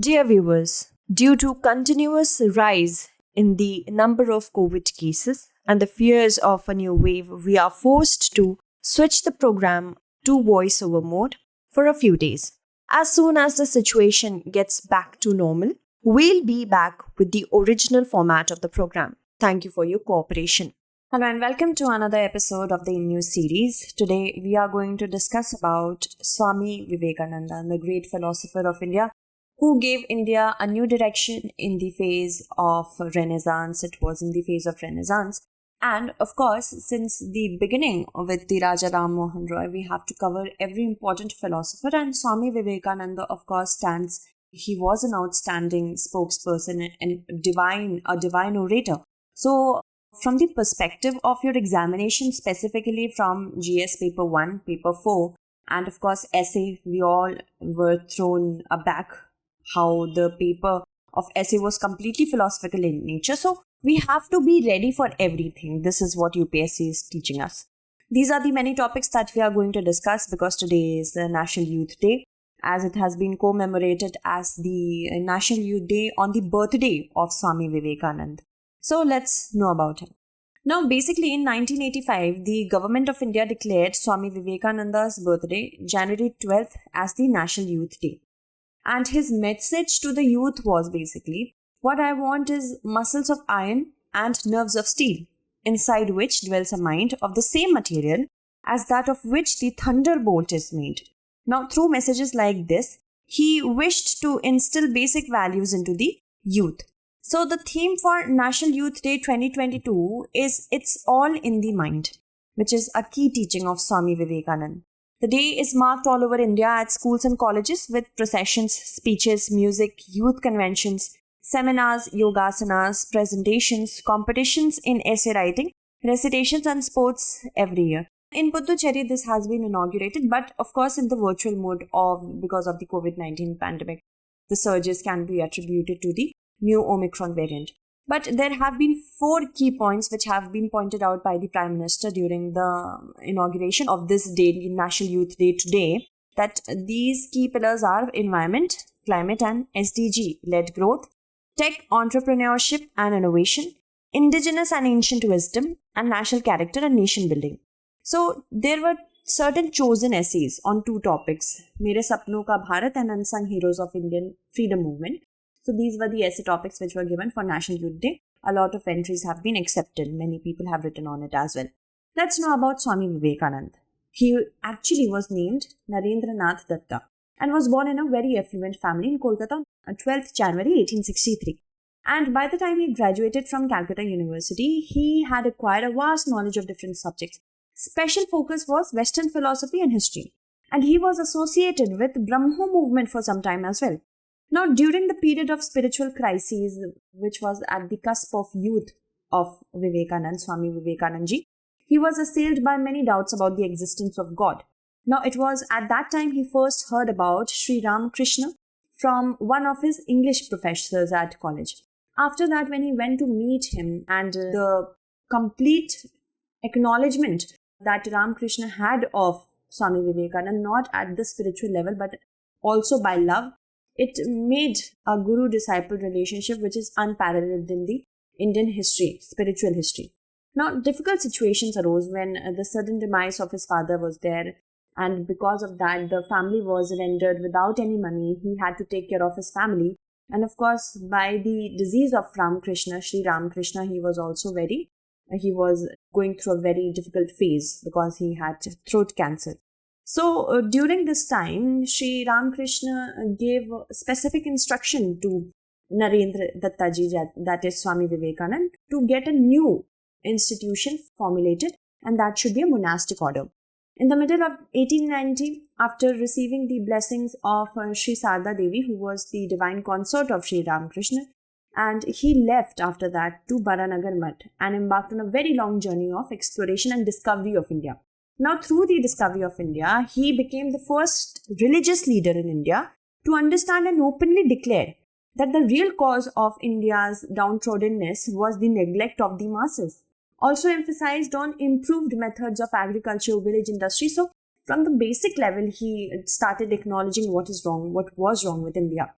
Dear viewers, due to continuous rise in the number of COVID cases and the fears of a new wave, we are forced to switch the program to voiceover mode for a few days. As soon as the situation gets back to normal, we'll be back with the original format of the program. Thank you for your cooperation. Hello and welcome to another episode of the news series. Today we are going to discuss about Swami Vivekananda, the great philosopher of India, who gave India a new direction in the phase of Renaissance. It was in the phase of Renaissance. And of course, since the beginning with the Raja Ram Mohan Roy, we have to cover every important philosopher. And Swami Vivekananda, of course, he was an outstanding spokesperson and a divine orator. So, from the perspective of your examination, specifically from GS Paper 1, Paper 4, and of course essay, we all were thrown aback how the paper of essay was completely philosophical in nature. So we have to be ready for everything. This is what UPSC is teaching us. These are the many topics that we are going to discuss because today is the National Youth Day, as it has been commemorated as the National Youth Day on the birthday of Swami Vivekananda. So let's know about him. Now, basically in 1985, the government of India declared Swami Vivekananda's birthday, January 12th, as the National Youth Day. And his message to the youth was basically, what I want is muscles of iron and nerves of steel, inside which dwells a mind of the same material as that of which the thunderbolt is made. Now, through messages like this, he wished to instill basic values into the youth. So, the theme for National Youth Day 2022 is It's All in the Mind, which is a key teaching of Swami Vivekananda. The day is marked all over India at schools and colleges with processions, speeches, music, youth conventions, seminars, yogasanas, presentations, competitions in essay writing, recitations and sports every year. In Puducherry, this has been inaugurated, but of course in the virtual mode because of the COVID-19 pandemic. The surges can be attributed to the new Omicron variant. But there have been 4 key points which have been pointed out by the Prime Minister during the inauguration of this day, National Youth Day today, that these key pillars are environment, climate and SDG-led growth, tech, entrepreneurship and innovation, indigenous and ancient wisdom, and national character and nation building. So there were certain chosen essays on 2 topics, Mere Sapno Ka Bharat and Unsung Heroes of Indian Freedom Movement. So these were the essay topics which were given for National Youth Day. A lot of entries have been accepted. Many people have written on it as well. Let's know about Swami Vivekananda. He actually was named Narendranath Datta and was born in a very affluent family in Kolkata on 12th January 1863. And by the time he graduated from Calcutta University, he had acquired a vast knowledge of different subjects. Special focus was Western philosophy and history. And he was associated with Brahmo movement for some time as well. Now, during the period of spiritual crises, which was at the cusp of youth of Vivekananda, Swami Vivekananda, he was assailed by many doubts about the existence of God. Now, it was at that time he first heard about Sri Ramakrishna from one of his English professors at college. After that, when he went to meet him and the complete acknowledgement that Ramakrishna had of Swami Vivekananda, not at the spiritual level, but also by love, it made a guru-disciple relationship which is unparalleled in the Indian history, spiritual history. Now, difficult situations arose when the sudden demise of his father was there, and because of that, the family was rendered without any money. He had to take care of his family. And of course, by the disease of Ramakrishna, Sri Ramakrishna, he was going through a very difficult phase because he had throat cancer. So, during this time, Sri Ramakrishna gave specific instruction to Narendra Dattaji, that is Swami Vivekananda, to get a new institution formulated, and that should be a monastic order. In the middle of 1890, after receiving the blessings of Sri Sarda Devi, who was the divine consort of Sri Ramakrishna, and he left after that to Baranagar Mutt and embarked on a very long journey of exploration and discovery of India. Now, through the discovery of India, he became the first religious leader in India to understand and openly declare that the real cause of India's downtroddenness was the neglect of the masses. Also emphasized on improved methods of agriculture, village industry. So, from the basic level, he started acknowledging what was wrong with India.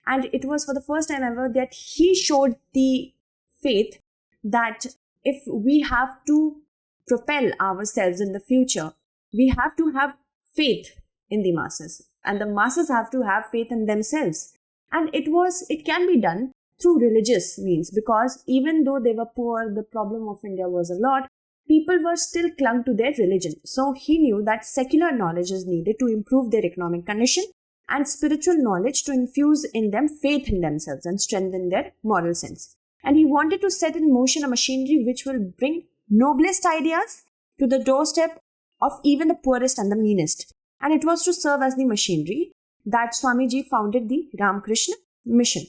And it was for the first time ever that he showed the faith that if we have to propel ourselves in the future, we have to have faith in the masses, and the masses have to have faith in themselves. And it can be done through religious means, because even though they were poor, the problem of India was a lot, people were still clung to their religion. So he knew that secular knowledge is needed to improve their economic condition, and spiritual knowledge to infuse in them faith in themselves and strengthen their moral sense. And he wanted to set in motion a machinery which will bring noblest ideas to the doorstep of even the poorest and the meanest. And it was to serve as the machinery that Swamiji founded the Ramakrishna Mission.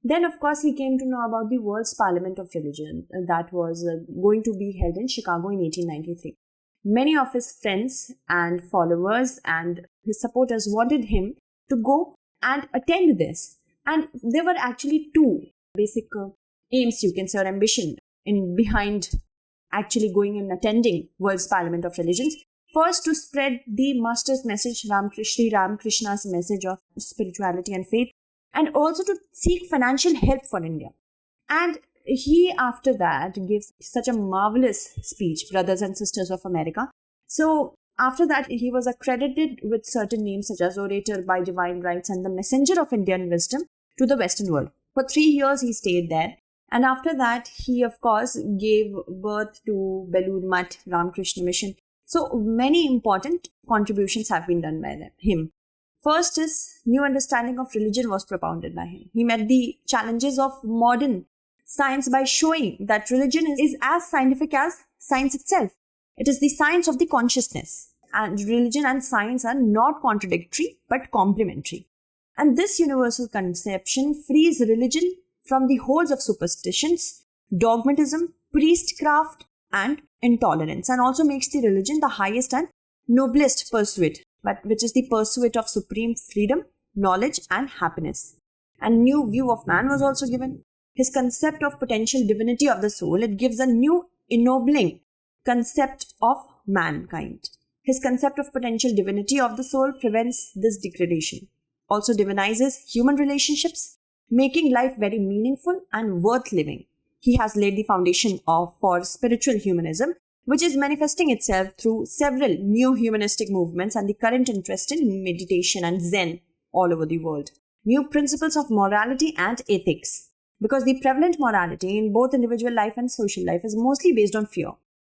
Then, of course, he came to know about the World's Parliament of Religion that was going to be held in Chicago in 1893. Many of his friends and followers and his supporters wanted him to go and attend this. And there were actually two basic aims, you can say, or ambition behind actually going and attending World's Parliament of Religions. First, to spread the master's message, Ramakrishna's message of spirituality and faith, and also to seek financial help for India. And he, after that, gives such a marvelous speech, Brothers and Sisters of America. So, after that, he was accredited with certain names such as Orator by Divine Rights and the Messenger of Indian Wisdom to the Western world. For 3 years, he stayed there. And after that, he, of course, gave birth to Belur Math, Ramakrishna Mission. So, many important contributions have been done by him. First is, new understanding of religion was propounded by him. He met the challenges of modern science by showing that religion is as scientific as science itself. It is the science of the consciousness. And religion and science are not contradictory but complementary. And this universal conception frees religion from the holds of superstitions, dogmatism, priestcraft, and intolerance, and also makes the religion the highest and noblest pursuit, but which is the pursuit of supreme freedom, knowledge, and happiness. And new view of man was also given. His concept of potential divinity of the soul, it gives a new ennobling concept of mankind. His concept of potential divinity of the soul prevents this degradation. Also divinizes human relationships, making life very meaningful and worth living. He has laid the foundation for spiritual humanism, which is manifesting itself through several new humanistic movements and the current interest in meditation and Zen all over the world. New principles of morality and ethics, because the prevalent morality in both individual life and social life is mostly based on fear.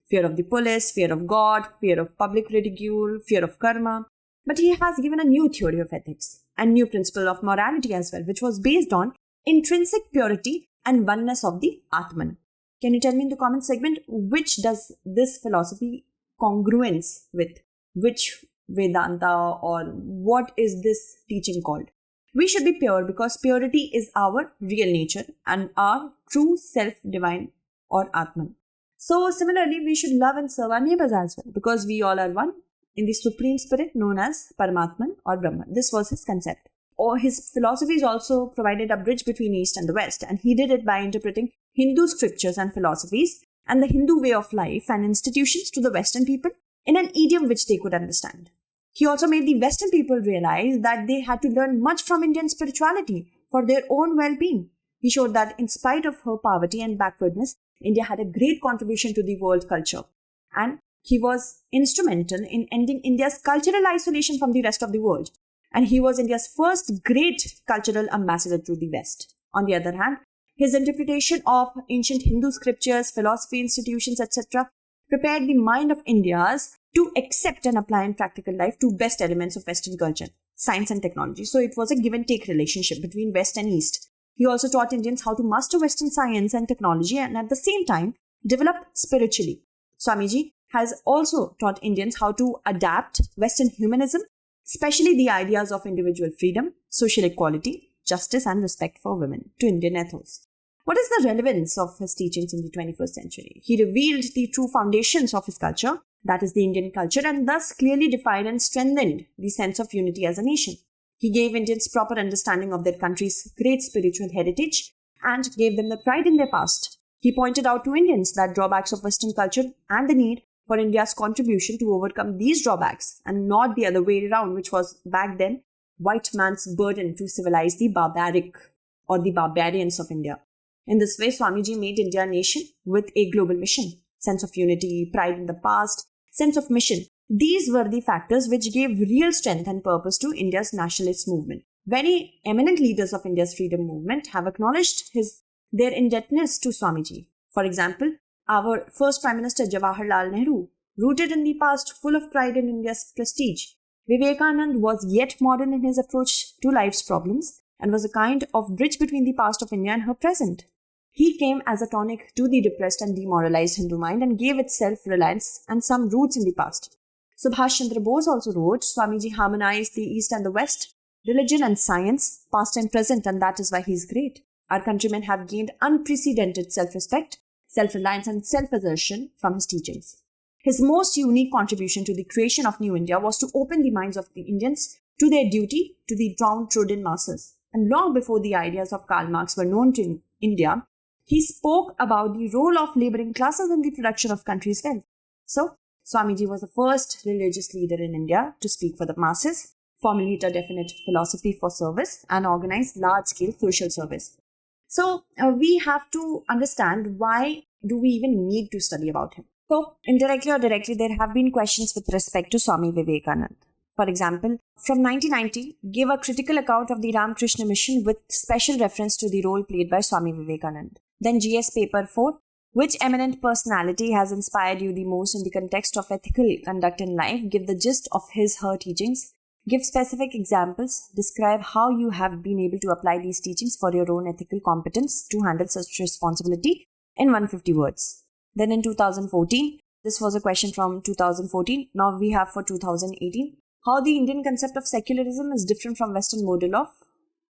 Fear of the police, fear of God, fear of public ridicule, fear of karma. But he has given a new theory of ethics and new principle of morality as well, which was based on intrinsic purity and oneness of the Atman. Can you tell me in the comment segment which does this philosophy congruence with? Which Vedanta, or what is this teaching called? We should be pure because purity is our real nature and our true self-divine or Atman. So similarly, we should love and serve our neighbors as well, because we all are one in the supreme spirit known as Paramatman or Brahman. This was his concept. Or his philosophies also provided a bridge between East and the West, and he did it by interpreting Hindu scriptures and philosophies and the Hindu way of life and institutions to the Western people in an idiom which they could understand. He also made the Western people realize that they had to learn much from Indian spirituality for their own well-being. He showed that in spite of her poverty and backwardness, India had a great contribution to the world culture, and he was instrumental in ending India's cultural isolation from the rest of the world. And he was India's first great cultural ambassador to the West. On the other hand, his interpretation of ancient Hindu scriptures, philosophy, institutions, etc. prepared the mind of Indians to accept and apply in practical life two best elements of Western culture, science and technology. So it was a give-and-take relationship between West and East. He also taught Indians how to master Western science and technology and at the same time develop spiritually. Swamiji has also taught Indians how to adapt Western humanism, especially the ideas of individual freedom, social equality, justice and respect for women to Indian ethos. What is the relevance of his teachings in the 21st century? He revealed the true foundations of his culture, that is the Indian culture, and thus clearly defined and strengthened the sense of unity as a nation. He gave Indians proper understanding of their country's great spiritual heritage and gave them the pride in their past. He pointed out to Indians that drawbacks of Western culture and the need for India's contribution to overcome these drawbacks and not the other way around, which was back then white man's burden to civilize the barbaric or the barbarians of India. In this way, Swamiji made India a nation with a global mission, sense of unity, pride in the past, sense of mission. These were the factors which gave real strength and purpose to India's nationalist movement. Very eminent leaders of India's freedom movement have acknowledged their indebtedness to Swamiji. For example, our first Prime Minister Jawaharlal Nehru, rooted in the past, full of pride in India's prestige. Vivekanand was yet modern in his approach to life's problems and was a kind of bridge between the past of India and her present. He came as a tonic to the depressed and demoralized Hindu mind and gave it self-reliance and some roots in the past. Subhash Chandra Bose also wrote, Swamiji harmonized the East and the West, religion and science, past and present, and that is why he is great. Our countrymen have gained unprecedented self-respect, self-reliance and self-assertion from his teachings. His most unique contribution to the creation of New India was to open the minds of the Indians to their duty to the downtrodden masses. And long before the ideas of Karl Marx were known to India, he spoke about the role of laboring classes in the production of country's wealth. So, Swamiji was the first religious leader in India to speak for the masses, formulate a definite philosophy for service, and organize large-scale social service. So, we have to understand why do we even need to study about him. So, indirectly or directly, there have been questions with respect to Swami Vivekananda. For example, from 1990, gave a critical account of the Ramakrishna mission with special reference to the role played by Swami Vivekananda. Then GS paper 4, which eminent personality has inspired you the most in the context of ethical conduct in life? Give the gist of her teachings. Give specific examples. Describe how you have been able to apply these teachings for your own ethical competence to handle such responsibility in 150 words. Then in 2014, this was a question from 2014. Now we have for 2018. How the Indian concept of secularism is different from Western model of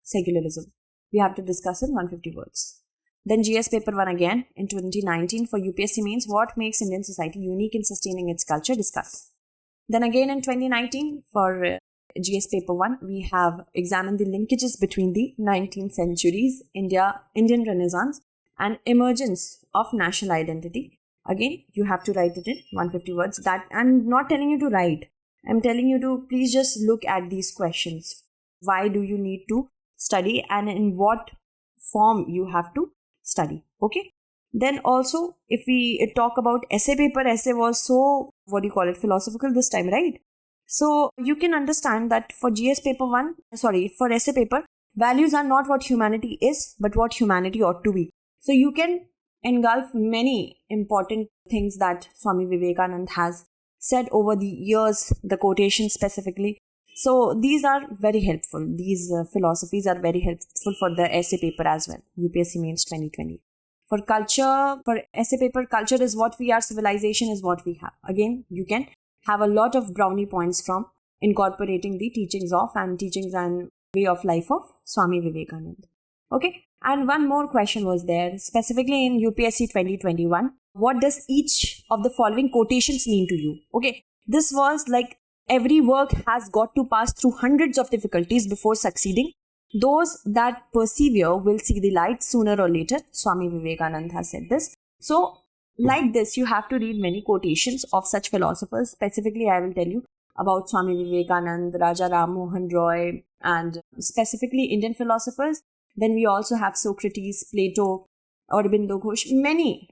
secularism. We have to discuss in 150 words. Then GS paper 1 again in 2019 for UPSC means what makes Indian society unique in sustaining its culture, discuss. Then again in 2019 for GS paper 1 we have examined the linkages between the 19th century's Indian Renaissance and emergence of national identity. Again, you have to write it in 150 words. That I'm not telling you to write. I'm telling you to please just look at these questions. Why do you need to study and in what form you have to study? Okay. Then also, if we talk about essay paper, essay was so, philosophical this time, right? So you can understand that for GS paper 1, for essay paper, values are not what humanity is, but what humanity ought to be. So you can engulf many important things that Swami Vivekananda has said over the years, the quotations specifically. So these are very helpful. These philosophies are very helpful for the essay paper as well. UPSC Mains 2020. For culture, for essay paper, culture is what we are, civilization is what we have. Again, you can have a lot of brownie points from incorporating the teachings and way of life of Swami Vivekananda. Okay. And one more question was there, specifically in UPSC 2021. What does each of the following quotations mean to you? Okay. This was like every work has got to pass through hundreds of difficulties before succeeding. Those that persevere will see the light sooner or later. Swami Vivekananda has said this. So, like this, you have to read many quotations of such philosophers. Specifically, I will tell you about Swami Vivekananda, Raja Ram Mohan Roy, and specifically Indian philosophers. Then we also have Socrates, Plato, Aurobindo Ghosh, many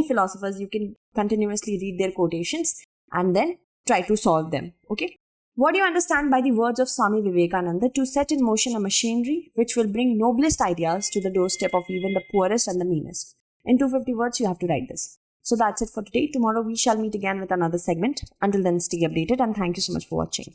philosophers. You can continuously read their quotations and then try to solve them. Okay. What do you understand by the words of Swami Vivekananda? To set in motion a machinery which will bring noblest ideas to the doorstep of even the poorest and the meanest. In 250 words, you have to write this. So that's it for today. Tomorrow we shall meet again with another segment. Until then, stay updated and thank you so much for watching.